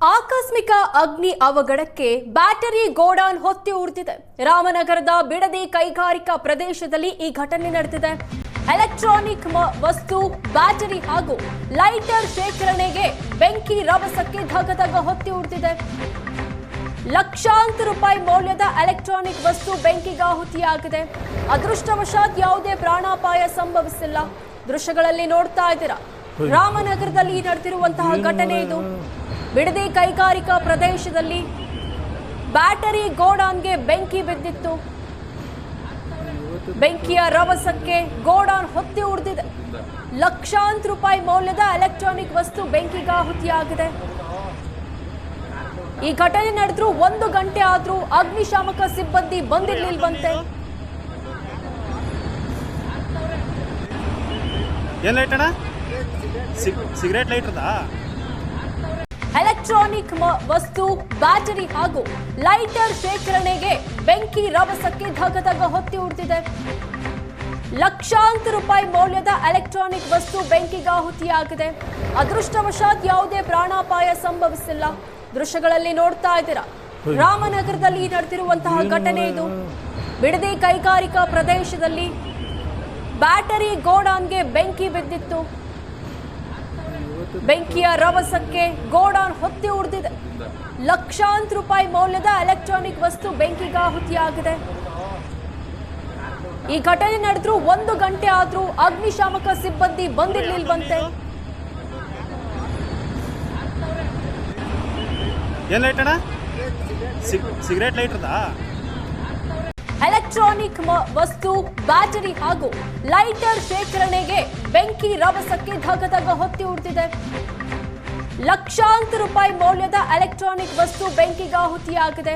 ಆಕಸ್ಮಿಕ ಅಗ್ನಿ ಅವಘಡಕ್ಕೆ ಬ್ಯಾಟರಿ ಗೋಡಾನ್ ಹೊತ್ತಿ ಉರಿದಿದೆ. ರಾಮನಗರದ ಬಿಡದಿ ಕೈಗಾರಿಕಾ ಪ್ರದೇಶದಲ್ಲಿ ಈ ಘಟನೆ ನಡೆದಿದೆ. ಎಲೆಕ್ಟ್ರಾನಿಕ್ ವಸ್ತು, ಬ್ಯಾಟರಿ ಹಾಗೂ ಲೈಟರ್ ಶೇಖರಣೆಗೆ ಬೆಂಕಿ ರಭಸಕ್ಕೆ ಧಗಧಗ ಹೊತ್ತಿ ಉರಿದಿದೆ. ಲಕ್ಷಾಂತರ ರೂಪಾಯಿ ಮೌಲ್ಯದ ಎಲೆಕ್ಟ್ರಾನಿಕ್ ವಸ್ತು ಬೆಂಕಿಗಾಹುತಿಯಾಗಿದೆ. ಅದೃಷ್ಟವಶಾತ್ ಯಾವುದೇ ಪ್ರಾಣಾಪಾಯ ಸಂಭವಿಸಿಲ್ಲ. ದೃಶ್ಯಗಳಲ್ಲಿ ನೋಡ್ತಾ ಇದ್ದೀರಾ, ರಾಮನಗರದಲ್ಲಿ ನಡೆದಿರುವಂತಹ ಘಟನೆ ಇದು. ಬಿಡದಿ ಕೈಗಾರಿಕಾ ಪ್ರದೇಶದಲ್ಲಿ ಬ್ಯಾಟರಿ ಗೋಡಾನ್ಗೆ ಬೆಂಕಿ ಬಿದ್ದಿತ್ತು. ಬೆಂಕಿಯ ರಭಸಕ್ಕೆ ಗೋಡಾನ್ ಹೊತ್ತಿ ಉರಿದಿದೆ. ಲಕ್ಷಾಂತರ ರೂಪಾಯಿ ಮೌಲ್ಯದ ಎಲೆಕ್ಟ್ರಾನಿಕ್ ವಸ್ತು ಬೆಂಕಿಗಾಹುತಿಯಾಗಿದೆ. ಈ ಘಟನೆ ನಡೆದ್ರು 1 ಗಂಟೆ ಆದ್ರೂ ಅಗ್ನಿಶಾಮಕ ಸಿಬ್ಬಂದಿ ಬಂದಿರ್ಲಿಲ್ವಂತೆ. ಸಿಗರೇಟ್ ಲೈಟರ್ದಾ? ಎಲೆಕ್ಟ್ರಾನಿಕ್ ವಸ್ತು, ಬ್ಯಾಟರಿ ಹಾಗೂ ಲೈಟರ್ ಶೇಖರಣೆಗೆ ಬೆಂಕಿ ರಭಸಕ್ಕೆ ಧಗಧಗ ಹೊತ್ತಿ ಉರಿದಿದೆ. ಲಕ್ಷಾಂತರ ರೂಪಾಯಿ ಮೌಲ್ಯದ ಎಲೆಕ್ಟ್ರಾನಿಕ್ ವಸ್ತು ಬೆಂಕಿಗಾಹುತಿಯಾಗಿದೆ. ಅದೃಷ್ಟವಶಾತ್ ಯಾವುದೇ ಪ್ರಾಣಾಪಾಯ ಸಂಭವಿಸಿಲ್ಲ. ದೃಶ್ಯಗಳಲ್ಲಿ ನೋಡ್ತಾ ಇದ್ದೀರಾ, ರಾಮನಗರದಲ್ಲಿ ನಡೆದಿರುವಂತಹ ಘಟನೆ ಇದು. ಬಿಡದಿ ಕೈಗಾರಿಕಾ ಪ್ರದೇಶದಲ್ಲಿ ಬ್ಯಾಟರಿ ಗೋಡಾನ್ಗೆ ಬೆಂಕಿ ಬಿದ್ದಿತ್ತು. ಬೆಂಕಿಯ ರಭಸಕ್ಕೆ ಗೋಡಾನ್ ಹೊತ್ತಿ ಉರಿದಿದೆ. ಲಕ್ಷಾಂತರ ರೂಪಾಯಿ ಮೌಲ್ಯದ ಎಲೆಕ್ಟ್ರಾನಿಕ್ ವಸ್ತು ಬೆಂಕಿಗಾಹುತಿಯಾಗಿದೆ. ಈ ಘಟನೆ ನಡೆದ್ರು 1 ಗಂಟೆ ಆದ್ರೂ ಅಗ್ನಿಶಾಮಕ ಸಿಬ್ಬಂದಿ ಬಂದಿರ್ಲಿಲ್ವಂತೆ. ಸಿಗರೇಟ್ ಲೈಟರ್ದಾ? ಎಲೆಕ್ಟ್ರಾನಿಕ್ ವಸ್ತು, ಬ್ಯಾಟರಿ ಹಾಗೂ ಲೈಟರ್ ಶೇಖರಣೆಗೆ ಬೆಂಕಿ ರಭಸಕ್ಕೆ ಧಗಧಗ ಹೊತ್ತಿ ಉರಿದಿದೆ. ಲಕ್ಷಾಂತರ ರೂಪಾಯಿ ಮೌಲ್ಯದ ಎಲೆಕ್ಟ್ರಾನಿಕ್ ವಸ್ತು ಬೆಂಕಿಗಾಹುತಿಯಾಗಿದೆ.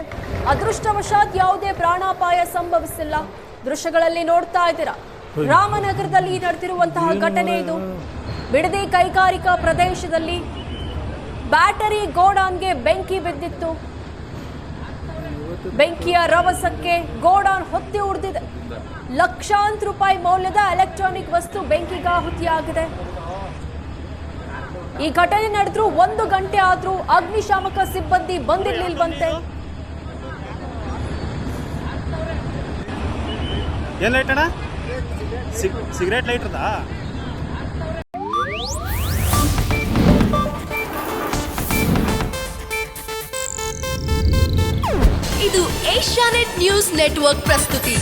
ಅದೃಷ್ಟವಶಾತ್ ಯಾವುದೇ ಪ್ರಾಣಾಪಾಯ ಸಂಭವಿಸಿಲ್ಲ. ದೃಶ್ಯಗಳಲ್ಲಿ ನೋಡ್ತಾ ಇದ್ದೀರಾ, ರಾಮನಗರದಲ್ಲಿ ನಡೆದಿರುವಂತಹ ಘಟನೆ ಇದು. ಬಿಡದಿ ಕೈಗಾರಿಕಾ ಪ್ರದೇಶದಲ್ಲಿ ಬ್ಯಾಟರಿ ಗೋಡಾನ್ಗೆ ಬೆಂಕಿ ಬಿದ್ದಿತ್ತು. ಬೆಂಕಿಯ ರಭಸಕ್ಕೆ ಗೋಡಾನ್ ಹೊತ್ತಿ ಉರಿದಿದೆ. ಲಕ್ಷಾಂತರ ರೂಪಾಯಿ ಮೌಲ್ಯದ ಎಲೆಕ್ಟ್ರಾನಿಕ್ ವಸ್ತು ಬೆಂಕಿಗಾಹುತಿಯಾಗಿದೆ. ಈ ಘಟನೆ ನಡೆದ್ರು 1 ಗಂಟೆ ಆದ್ರೂ ಅಗ್ನಿಶಾಮಕ ಸಿಬ್ಬಂದಿ ಬಂದಿರ್ಲಿಲ್ವಂತೆ. ಸಿಗರೇಟ್ ಲೈಟರ್ದಾ? ಇದು ಏಷ್ಯಾನೆಟ್ ನ್ಯೂಸ್ ನೆಟ್ವರ್ಕ್ ಪ್ರಸ್ತುತಿ.